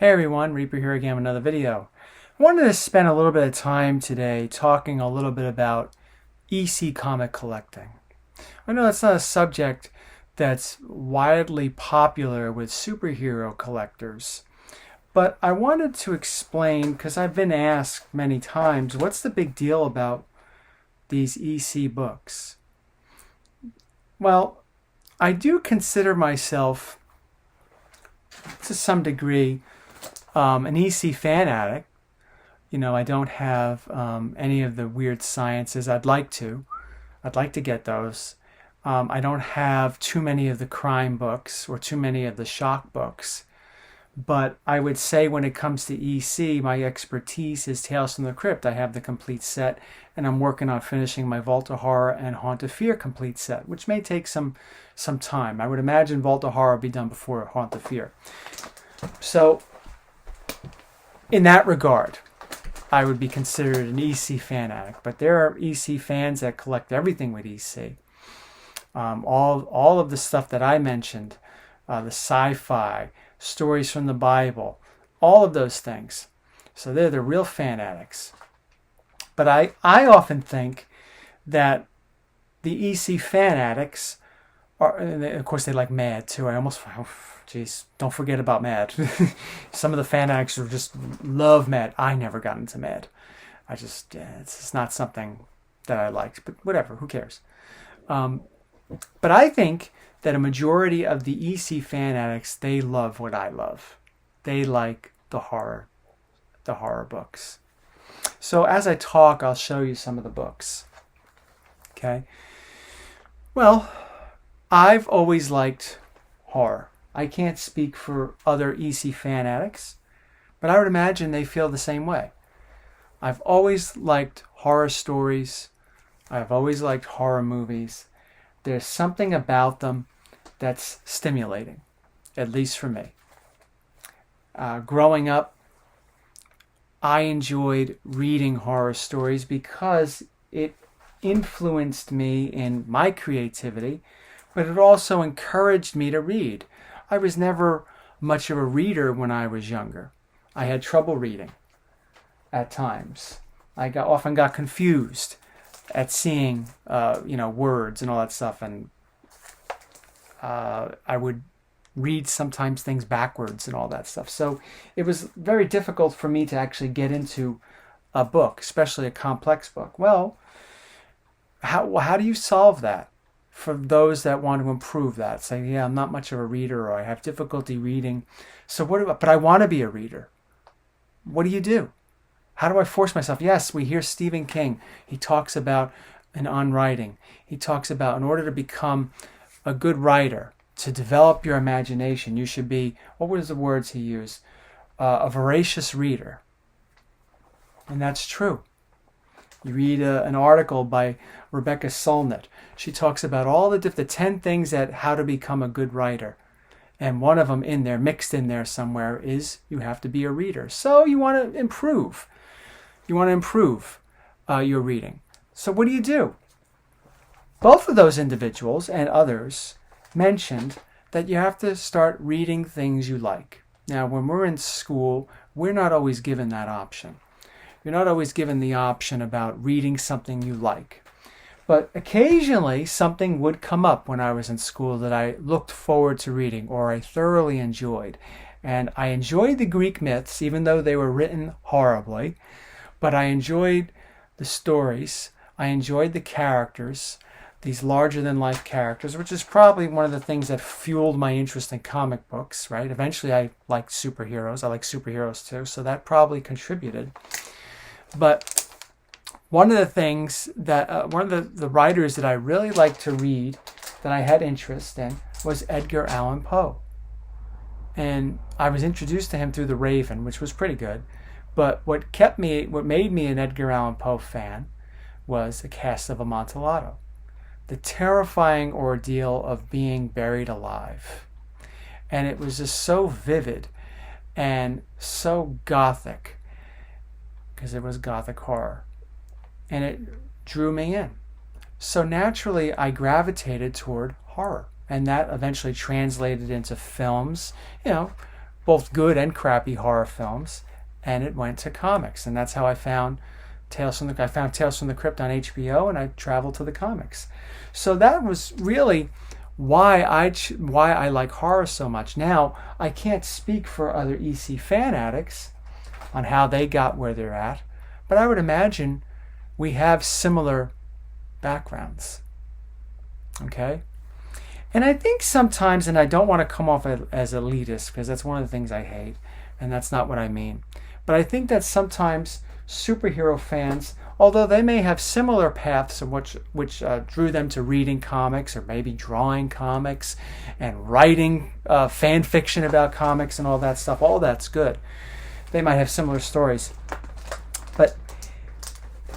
Hey everyone, Reaper here again with another video. I wanted to spend a little bit of time today talking a little bit about EC comic collecting. I know it's not a subject that's widely popular with superhero collectors, but I wanted to explain, because I've been asked many times, what's the big deal about these EC books? Well, I do consider myself, to some degree, an EC fan addict. You know, I don't have any of the weird sciences. I'd like to get those. I don't have too many of the crime books or too many of the shock books. But I would say when it comes to EC, my expertise is Tales from the Crypt. I have the complete set, and I'm working on finishing my Vault of Horror and Haunt of Fear complete set, which may take some time. I would imagine Vault of Horror will be done before Haunt of Fear. So, in that regard, I would be considered an EC fan addict. But there are EC fans that collect everything with EC. All of the stuff that I mentioned, the sci-fi, stories from the Bible, all of those things. So they're the real fan addicts. But I often think that the EC fan addicts are, and of course they like Mad too. Don't forget about Mad. Some of the fan addicts just love Mad. I never got into Mad. It's just not something that I liked, but whatever, who cares? But I think that a majority of the EC fan addicts, they love what I love. They like the horror books. So as I talk, I'll show you some of the books. Okay? Well, I've always liked horror. I can't speak for other EC fan addicts, but I would imagine they feel the same way. I've always liked horror stories. I've always liked horror movies. There's something about them that's stimulating, at least for me. Growing up, I enjoyed reading horror stories because it influenced me in my creativity, but it also encouraged me to read. I was never much of a reader when I was younger. I had trouble reading at times. I often got confused at seeing words and all that stuff, and I would read sometimes things backwards and all that stuff. So it was very difficult for me to actually get into a book, especially a complex book. Well, how do you solve that for those that want to improve that? Say, yeah, I'm not much of a reader, or I have difficulty reading. So but I want to be a reader. What do you do? How do I force myself? Yes, we hear Stephen King. He talks about on writing. He talks about in order to become a good writer, to develop your imagination, you should be, what was the words he used? A voracious reader. And that's true. You read an article by Rebecca Solnit. She talks about all the 10 things that how to become a good writer. And one of them in there, mixed in there somewhere, is you have to be a reader. So you want to improve. You want to improve your reading. So what do? Both of those individuals and others mentioned that you have to start reading things you like. Now, when we're in school, we're not always given that option. You're not always given the option about reading something you like. But occasionally, something would come up when I was in school that I looked forward to reading or I thoroughly enjoyed. And I enjoyed the Greek myths, even though they were written horribly. But I enjoyed the stories. I enjoyed the characters, these larger-than-life characters, which is probably one of the things that fueled my interest in comic books, right? Eventually, I liked superheroes. I like superheroes, too, so that probably contributed. But one of the things that, one of the writers that I really liked to read, that I had interest in, was Edgar Allan Poe. And I was introduced to him through The Raven, which was pretty good. But what made me an Edgar Allan Poe fan was The Cast of Amontillado. The terrifying ordeal of being buried alive. And it was just so vivid and so gothic, because it was gothic horror. And it drew me in. So naturally, I gravitated toward horror. And that eventually translated into films, both good and crappy horror films, and it went to comics. And that's how I found Tales from the Crypt on HBO, and I traveled to the comics. So that was really why I like horror so much. Now, I can't speak for other EC fan addicts on how they got where they're at, but I would imagine we have similar backgrounds. Okay? And I think sometimes, and I don't want to come off as elitist, because that's one of the things I hate, and that's not what I mean, but I think that sometimes superhero fans, although they may have similar paths in which drew them to reading comics or maybe drawing comics and writing fan fiction about comics and all that stuff, all that's good. They might have similar stories. But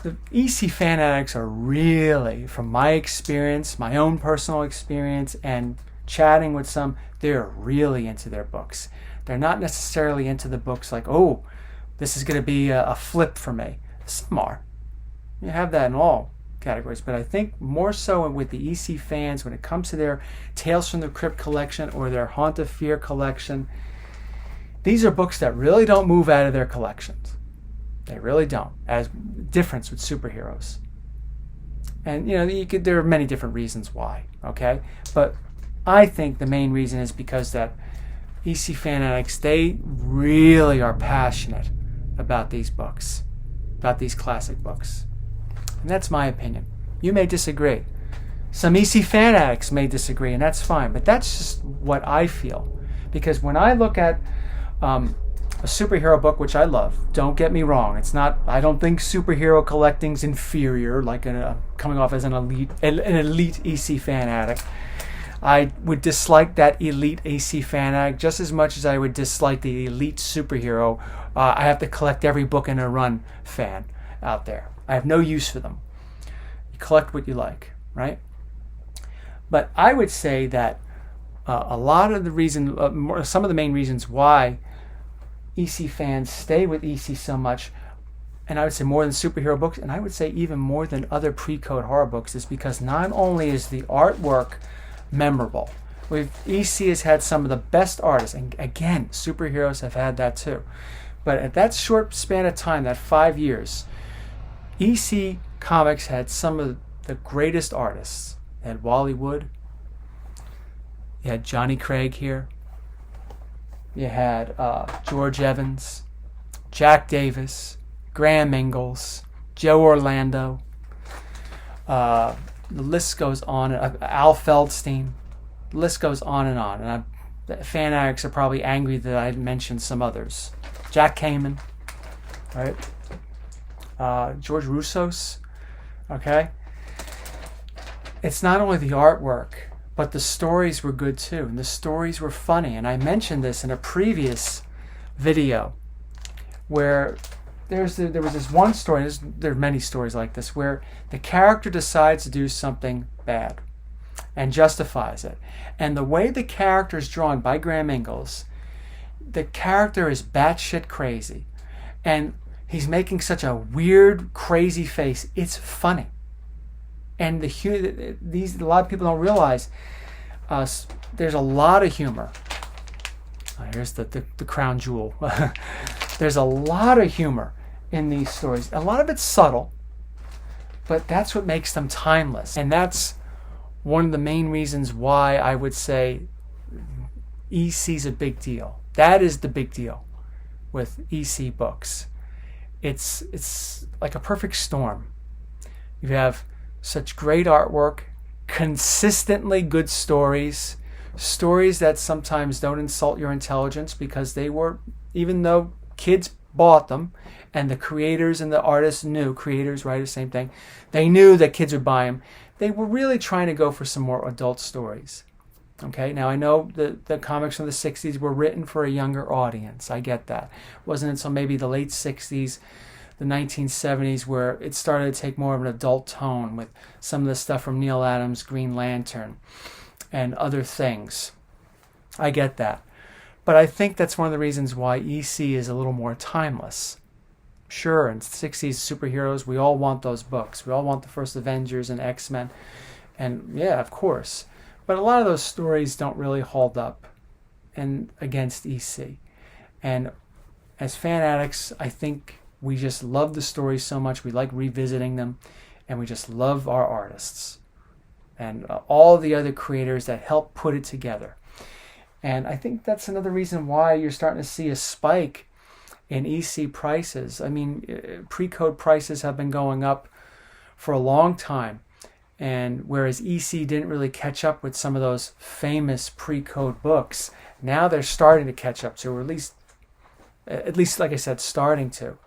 the EC fan addicts are really, from my experience, my own personal experience, and chatting with some, they're really into their books. They're not necessarily into the books like, oh, this is going to be a flip for me. Some are. You have that in all categories. But I think more so with the EC fans, when it comes to their Tales from the Crypt collection or their Haunt of Fear collection, these are books that really don't move out of their collections. They really don't. As difference with superheroes. And, there are many different reasons why. Okay? But I think the main reason is because that EC fan addicts, they really are passionate about these books, about these classic books. And that's my opinion. You may disagree. Some EC fan addicts may disagree, and that's fine. But that's just what I feel. Because when I look at a superhero book, which I love, don't get me wrong, it's not, I don't think superhero collecting's inferior, like coming off as an elite EC fan addict. I would dislike that elite AC fan addict just as much as I would dislike the elite superhero. I have to collect every book in a run fan out there. I have no use for them. You collect what you like, right? But I would say that a lot of the reason, some of the main reasons why EC fans stay with EC so much, and I would say more than superhero books, and I would say even more than other pre-code horror books, is because not only is the artwork memorable. EC has had some of the best artists, and again, superheroes have had that too. But at that short span of time, that 5 years, EC Comics had some of the greatest artists. You had Wally Wood, you had Johnny Craig here, you had George Evans, Jack Davis, Graham Ingalls, Joe Orlando, the list goes on. Al Feldstein. The list goes on. And fan addicts are probably angry that I mentioned some others. Jack Kamen, right? George Russos. Okay. It's not only the artwork, but the stories were good too, and the stories were funny. And I mentioned this in a previous video, where there was this one story. There are many stories like this where the character decides to do something bad and justifies it. And the way the character is drawn by Graham Ingalls, the character is batshit crazy. And he's making such a weird, crazy face. It's funny. And a lot of people don't realize there's a lot of humor. Here's the crown jewel. There's a lot of humor in these stories. A lot of it's subtle, but that's what makes them timeless. And that's one of the main reasons why I would say EC's a big deal. That is the big deal with EC books. It's like a perfect storm. You have such great artwork, consistently good stories that sometimes don't insult your intelligence, because they were, even though kids bought them and the creators and the artists knew, creators, writers, same thing, they knew that kids would buy them. They were really trying to go for some more adult stories. Okay, now I know the comics from the 60s were written for a younger audience. I get that. It wasn't until maybe the late 60s, the 1970s, where it started to take more of an adult tone with some of the stuff from Neil Adams' Green Lantern and other things. I get that. But I think that's one of the reasons why EC is a little more timeless. Sure, in the 60s superheroes, we all want those books. We all want the first Avengers and X-Men. And yeah, of course. But a lot of those stories don't really hold up against EC. And as fan addicts, I think we just love the stories so much. We like revisiting them, and we just love our artists and all the other creators that help put it together. And I think that's another reason why you're starting to see a spike in EC prices. I mean, pre-code prices have been going up for a long time. And whereas EC didn't really catch up with some of those famous pre-code books, now they're starting to catch up to, or at least like I said, starting to.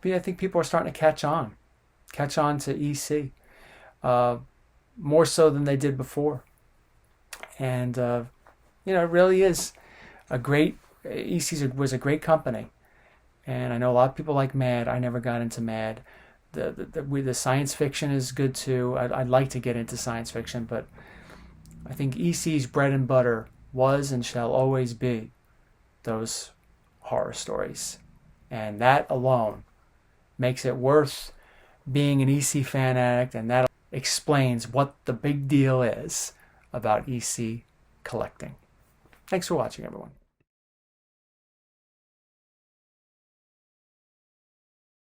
But yeah, I think people are starting to catch on to EC, more so than they did before. And it really is a great. EC was a great company, and I know a lot of people like Mad. I never got into Mad. The science fiction is good too. I'd like to get into science fiction, but I think EC's bread and butter was and shall always be those horror stories. And that alone makes it worth being an EC fan addict, and that explains what the big deal is about EC collecting. Thanks for watching, everyone.